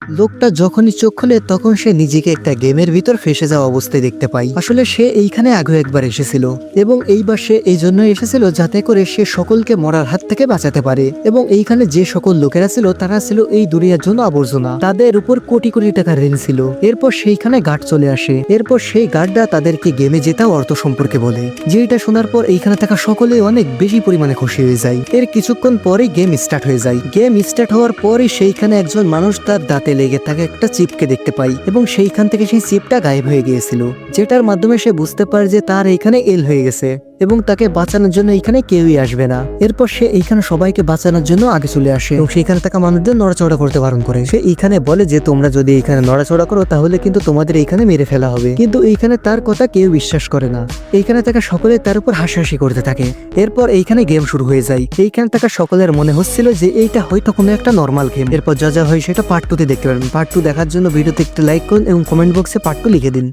লোকটা যখনই চোখ খোলে তখন সে নিজেকে একটা গেমের ভিতর ফেসে যাওয়া অবস্থায় দেখতে পায়। আসলে সে এইখানে আগে একবার এসেছিল এবং এইবার সে এই জন্য এসেছিল যাতে করে সে সকলকে মরার হাত থেকে বাঁচাতে পারে। এবং এইখানে যে সকল লোকেরা ছিল তারা ছিল এই দুনিয়ার জন্য আবর্জনা, তাদের উপর কোটি কোটি টাকা ঋণ ছিল। এরপর সেইখানে গার্ড চলে আসে। এরপর সেই গার্ডরা তাদেরকে গেমে জেতাও অর্থ সম্পর্কে বলে, যেটা শোনার পর এইখানে থাকা সকলে অনেক বেশি পরিমাণে খুশি হয়ে যায়। এর কিছুক্ষণ পরেই গেম স্টার্ট হয়ে যায়। গেম স্টার্ট হওয়ার পরে সেইখানে একজন মানুষ তার দাঁতে লেগে থাকা একটা চিপকে দেখতে পাই এবং সেইখান থেকে সেই চিপটা গায়েব হয়ে গিয়েছিল, যেটার মাধ্যমে সে বুঝতে পারে যে তার এইখানে এল হয়ে গেছে এবং তাকে বাঁচানোর জন্য এইখানে কেউই আসবে না। এরপর সে এইখানে সবাইকে বাঁচানোর জন্য আগে চলে আসে এবং সেইখানে থাকা মানুষদের নড়াচড়া করতে বারণ করে। সে এইখানে বলে যে তোমরা যদি এইখানে নড়াচড়া করো তাহলে কিন্তু তোমাদের এইখানে মেরে ফেলা হবে, কিন্তু এইখানে তার কথা কেউ বিশ্বাস করে না। এইখানে থাকা সকলে তার উপর হাসাহাসি করতে থাকে। এরপর এইখানে গেম শুরু হয়ে যায়। এইখানে থাকা সকলের মনে হচ্ছিল যে এইটা হয়তো কোনো একটা নর্মাল গেম। এরপর যা যা হয় সেটা পার্ট 2 তে দেখতে পারবেন। পার্ট 2 দেখার জন্য ভিডিওতে একটা লাইক করুন এবং কমেন্ট বক্সে পার্ট 2 লিখে দিন।